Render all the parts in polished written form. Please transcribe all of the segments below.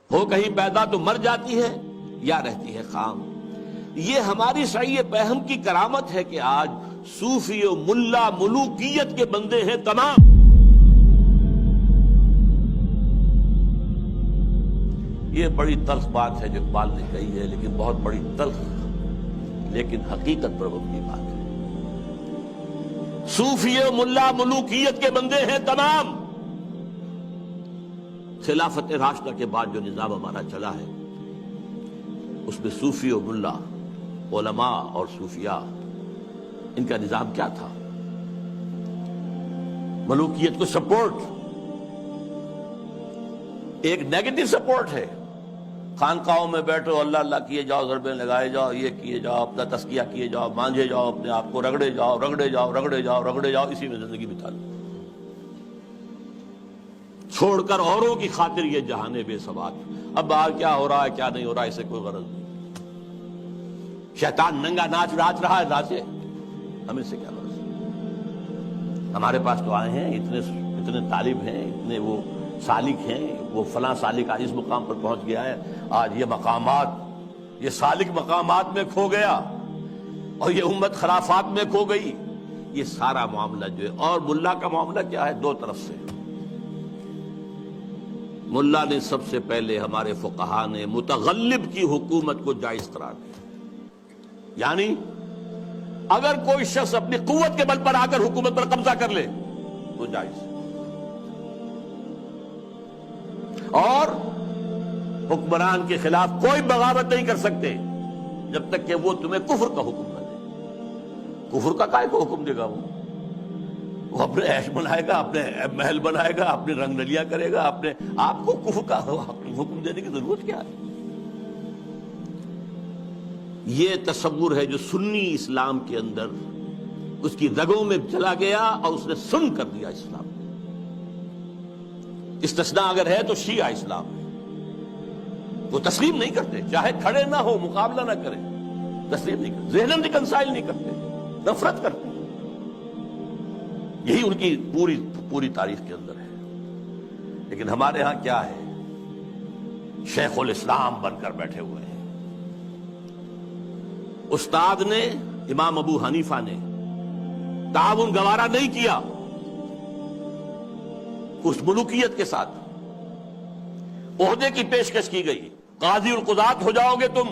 ہو کہیں پیدا تو مر جاتی ہے یا رہتی ہے خام۔ یہ ہماری صحیح فہم کی کرامت ہے کہ آج صوفی و ملا ملوکیت کے بندے ہیں تمام۔ یہ بڑی تلخ بات ہے جو اقبال نے کہی ہے، لیکن بہت بڑی تلخ لیکن حقیقت پر مبنی بات ہے۔ صوفی و ملا ملوکیت کے بندے ہیں تمام۔ خلافت راشدہ کے بعد جو نظام ہمارا چلا ہے اس میں صوفی و ملا، علماء اور صوفیاء، ان کا نظام کیا تھا؟ ملوکیت کو سپورٹ، ایک نیگیٹو سپورٹ ہے۔ خانقاہوں میں بیٹھو، اللہ اللہ کیے جاؤ، ضربیں لگائے جاؤ، یہ کیے جاؤ، اپنا تزکیہ کیے جاؤ، مانجھے جاؤ، اپنے آپ کو رگڑے جاؤ رگڑے جاؤ رگڑے جاؤ رگڑے جاؤ، اسی میں زندگی بتا لو، چھوڑ کر اوروں کی خاطر یہ جہانے بے ثبات۔ اب باہر کیا ہو رہا ہے کیا نہیں ہو رہا ہے اسے کوئی غرض نہیں۔ شیطان ننگا ناچ رہا ہے ناچے، ہمیں سے کیا غرض؟ ہمارے پاس تو آئے ہیں اتنے طالب ہیں، اتنے وہ سالک ہیں، وہ فلاں سالک آج اس مقام پر پہنچ گیا ہے، آج یہ مقامات، یہ سالک مقامات میں کھو گیا اور یہ امت خرافات میں کھو گئی۔ یہ سارا معاملہ جو ہے، اور ملا کا معاملہ کیا ہے؟ دو طرف سے۔ ملا نے سب سے پہلے، ہمارے فقہا نے متغلب کی حکومت کو جائز قرار دیا، یعنی اگر کوئی شخص اپنی قوت کے بل پر آ کر حکومت پر قبضہ کر لے تو جائز، اور حکمران کے خلاف کوئی بغاوت نہیں کر سکتے جب تک کہ وہ تمہیں کفر کا حکم نہ دے۔ کفر کا کائے کو حکم دے گا؟ وہ اپنے عیش بنائے گا، اپنے محل بنائے گا، اپنی رنگ نلیاں کرے گا، اپنے آپ کو کفر کا حکم دینے کی ضرورت کیا ہے؟ یہ تصور ہے جو سنی اسلام کے اندر اس کی رگوں میں چلا گیا اور اس نے سن کر دیا اسلام۔ استثناء اگر ہے تو شیعہ اسلام ہے، وہ تسلیم نہیں کرتے، چاہے کھڑے نہ ہو، مقابلہ نہ کریں، تسلیم نہیں کرتے، ذہناً ریکنسائل نہیں کرتے، نفرت کرتے۔ یہی ان کی پوری تاریخ کے اندر ہے۔ لیکن ہمارے ہاں کیا ہے؟ شیخ الاسلام بن کر بیٹھے ہوئے ہیں۔ استاد نے، امام ابو حنیفہ نے تعاون گوارا نہیں کیا اس ملوکیت کے ساتھ۔ عہدے کی پیشکش کی گئی، قاضی القضات ہو جاؤ گے تم،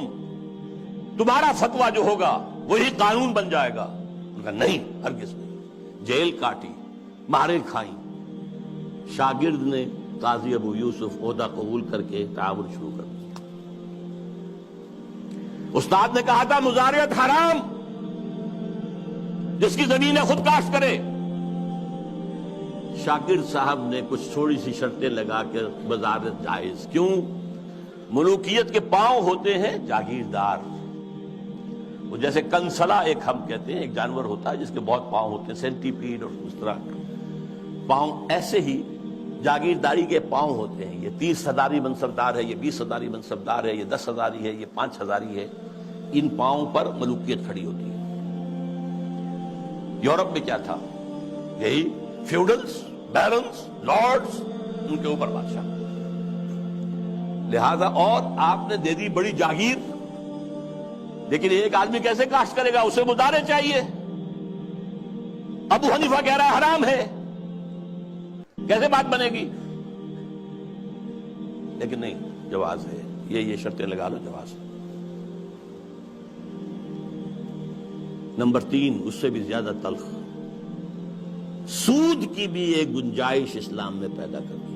تمہارا فتویٰ جو ہوگا وہی قانون بن جائے گا۔ ان کا نہیں، ہرگز نہیں۔ جیل کاٹی، مارے کھائیں۔ شاگرد نے، قاضی ابو یوسف، عہدہ قبول کر کے تعاون شروع کر دیا۔ استاد نے کہا تھا مزارعت حرام، جس کی زمینیں خود کاشت کرے۔ شاگرد صاحب نے کچھ تھوڑی سی شرطیں لگا کے مزارعت جائز۔ کیوں؟ ملوکیت کے پاؤں ہوتے ہیں جاگیردار، وہ جیسے کنسلا ایک ہم کہتے ہیں، ایک جانور ہوتا ہے جس کے بہت پاؤں ہوتے ہیں، سینٹی پیڈ اور اس طرح پاؤں، ایسے ہی جاگیرداری کے پاؤں ہوتے ہیں۔ یہ 30 ہزاری منصبدار ہے، یہ 20 ہزاری منصبدار ہے، یہ 10 ہزاری ہے، یہ 5 ہزاری ہے۔ ان پاؤں پر ملوکیت کھڑی ہوتی ہے۔ یورپ میں کیا تھا؟ یہی فیوڈلز، بیرنز، لارڈز، ان کے اوپر بادشاہ۔ لہذا اور آپ نے دے دی بڑی جاگیر، لیکن ایک آدمی کیسے کاشت کرے گا؟ اسے مزارع چاہیے۔ ابو حنیفہ کہہ رہا ہے حرام ہے، کیسے بات بنے گی؟ لیکن نہیں، جواز ہے، یہ شرطیں لگا لو، جواز ہے۔ نمبر 3، اس سے بھی زیادہ تلخ، سود کی بھی ایک گنجائش اسلام میں پیدا کر دی۔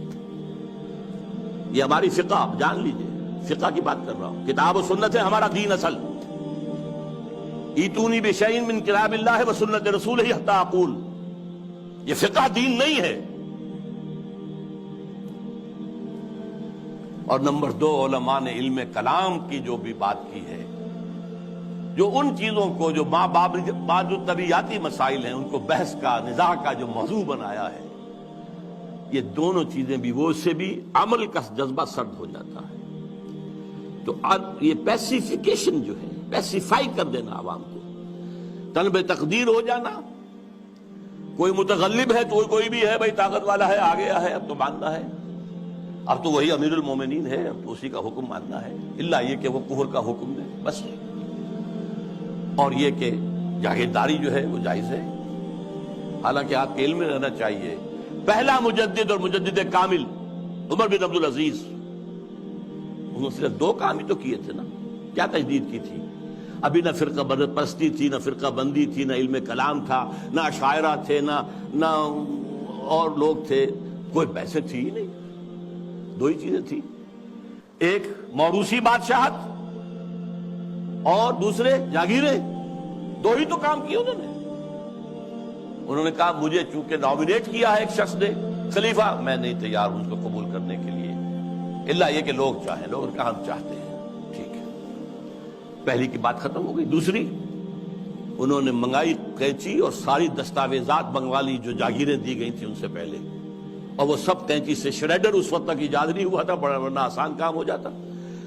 یہ ہماری فقہ، آپ جان لیجئے، فقہ کی بات کر رہا ہوں، کتاب و سنت ہے ہمارا دین اصل۔ ایتونی بشیء من کتاب اللہ و سنت رسولہ حتی اقول، یہ فقہ دین نہیں ہے۔ اور نمبر 2، علماء نے علم کلام کی جو بھی بات کی ہے، جو ان چیزوں کو جو بعض طبیعیاتی مسائل ہیں ان کو بحث کا، نزاع کا جو موضوع بنایا ہے، یہ دونوں چیزیں بھی، وہ اس سے بھی عمل کا جذبہ سرد ہو جاتا ہے۔ تو یہ پیسیفیکیشن جو ہے، پیسیفائی کر دینا عوام کو، طلب تقدیر ہو جانا، کوئی متغلب ہے تو کوئی بھی ہے بھائی طاقت والا ہے، آ گیا ہے، اب تو ماننا ہے۔ اب تو وہی امیر المومنین ہے، اب تو اسی کا حکم ماننا ہے، الا یہ کہ وہ کفر کا حکم دے بس، اور یہ کہ جاگیرداری جو ہے وہ جائز ہے۔ حالانکہ آپ کے علم میں رہنا چاہیے، پہلا مجدد اور مجدد کامل عمر بن عبدالعزیز، انہوں نے صرف 2 کام ہی تو کیے تھے نا، کیا تجدید کی تھی؟ ابھی نہ فرقہ پرستی تھی، نہ فرقہ بندی تھی، نہ علم کلام تھا، نہ اشاعرہ تھے، نہ اور لوگ تھے، کوئی بحث تھی ہی نہیں۔ 2 ہی چیزیں تھیں، ایک موروثی بادشاہت اور دوسرے جاگیریں، 2 ہی تو کام کیے انہوں نے کہا مجھے چونکہ نامینیٹ کیا ہے ایک شخص نے خلیفہ، میں نہیں تیار ہوں اس کو قبول کرنے کے لیے، الا یہ کہ لوگ چاہیں، لوگ کہاں ہم چاہتے ہیں، ٹھیک ہے، پہلی کی بات ختم ہو گئی۔ دوسری، انہوں نے منگائی قینچی اور ساری دستاویزات منگوا لی جو جاگیریں دی گئی تھیں ان سے پہلے، اور وہ سب قینچی سے، شریڈر اس وقت تک ایجاد نہیں ہوا تھا، بڑا ورنہ آسان کام ہو جاتا،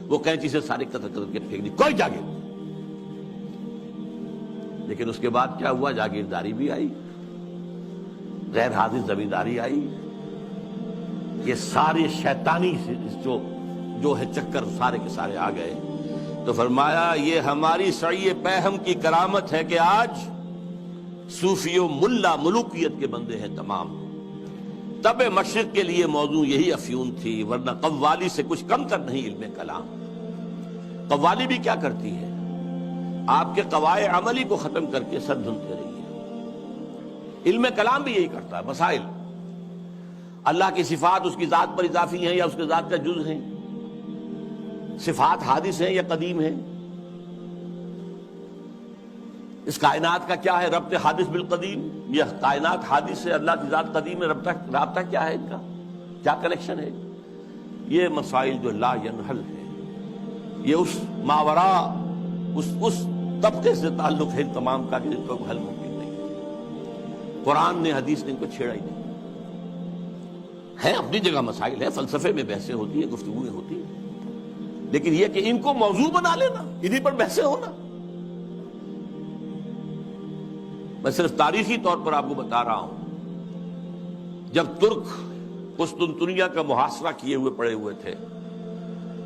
وہ قینچی سے سارے قطر قطر کے پھینک دی، کوئی جاگیر۔ لیکن اس کے بعد کیا ہوا؟ جاگیرداری بھی آئی، غیر حاضر زمینداری آئی، یہ سارے شیطانی جو ہے چکر سارے کے سارے آ گئے۔ تو فرمایا یہ ہماری سعی پہم کی کرامت ہے کہ آج صوفی و ملا ملوکیت کے بندے ہیں تمام۔ طب مشرق کے لیے موضوع یہی افیون تھی، ورنہ قوالی سے کچھ کم تر نہیں علم کلام۔ قوالی بھی کیا کرتی ہے؟ آپ کے قواعد عملی کو ختم کر کے سر دھنتے رہیے۔ علم کلام بھی یہی کرتا ہے، مسائل، اللہ کی صفات اس کی ذات پر اضافی ہیں یا اس کے ذات کا جز ہیں، صفات حادث ہیں یا قدیم ہیں، اس کائنات کا کیا ہے ربط حادث بالقدیم، یہ کائنات حادث ہے، اللہ کی ذات قدیم ہے، رابطہ کیا ہے ان کا، کیا کنیکشن ہے؟ یہ مسائل جو لا ینحل ہے، یہ اس ماورا اس طبقے سے تعلق ہے تمام کا جن کو حل ممکن نہیں۔ قرآن نے، حدیث نے ان کو چھیڑا ہی نہیں ہے۔ اپنی جگہ مسائل ہے، فلسفے میں بحثیں ہوتی ہیں، گفتگویں ہوتی ہیں، لیکن یہ کہ ان کو موضوع بنا لینا، انہی پر بحثیں ہونا۔ میں صرف تاریخی طور پر آپ کو بتا رہا ہوں، جب ترک قسطنطنیہ کا محاصرہ کیے ہوئے پڑے ہوئے تھے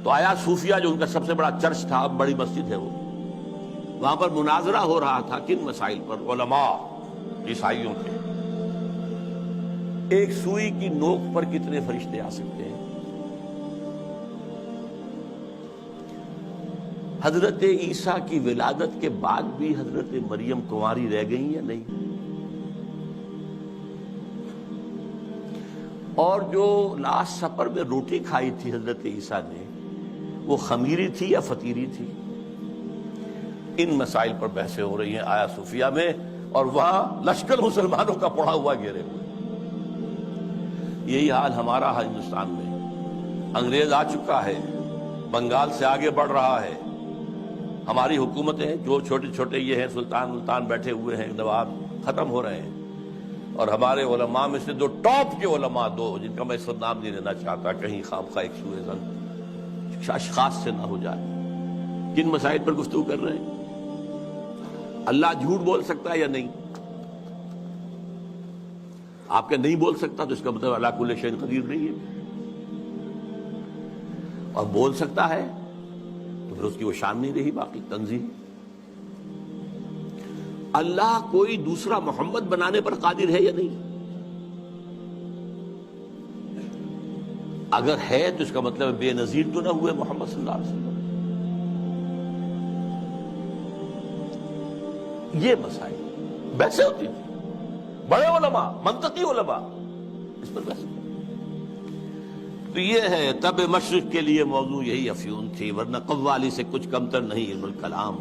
تو آیا صوفیہ جو ان کا سب سے بڑا چرچ تھا، اب بڑی مسجد ہے وہ، وہاں پر مناظرہ ہو رہا تھا کن مسائل پر؟ علماء عیسائیوں کے، ایک سوئی کی نوک پر کتنے فرشتے آ سکتے ہیں؟ حضرت عیسیٰ کی ولادت کے بعد بھی حضرت مریم کنواری رہ گئی یا نہیں؟ اور جو لاسٹ سپر میں روٹی کھائی تھی حضرت عیسیٰ نے، وہ خمیری تھی یا فطیری تھی؟ ان مسائل پر بحثیں ہو رہی ہیں آیا صوفیہ میں، اور وہاں لشکر مسلمانوں کا پڑا ہوا گھیرے ہوئے۔ یہی حال ہمارا ہندوستان میں، انگریز آ چکا ہے، بنگال سے آگے بڑھ رہا ہے، ہماری حکومتیں جو چھوٹے چھوٹے یہ ہیں سلطان بیٹھے ہوئے ہیں، نواب ختم ہو رہے ہیں، اور ہمارے علماء میں سے 2 ٹاپ کے علماء، 2 جن کا میں اس وقت نام نہیں لینا چاہتا، کہیں خامخواہ ایک سوء ظن اشخاص سے نہ ہو جائے، کن مسائل پر گفتگو کر رہے ہیں؟ اللہ جھوٹ بول سکتا ہے یا نہیں؟ آپ کے نہیں بول سکتا تو اس کا مطلب اللہ کل شیء قدیر نہیں ہے، اور بول سکتا ہے تو پھر اس کی وہ شان نہیں رہی باقی تنزیہ۔ اللہ کوئی دوسرا محمد بنانے پر قادر ہے یا نہیں؟ اگر ہے تو اس کا مطلب بے نظیر تو نہ ہوئے محمد صلی اللہ علیہ وسلم۔ یہ مسائل بحثیں ہوتی تھی، بڑے علماء، منطقی علماء اس پر بحث۔ تو یہ ہے طب مشرق کے لیے موضوع یہی افیون تھی، ورنہ قوالی سے کچھ کمتر نہیں علم الکلام۔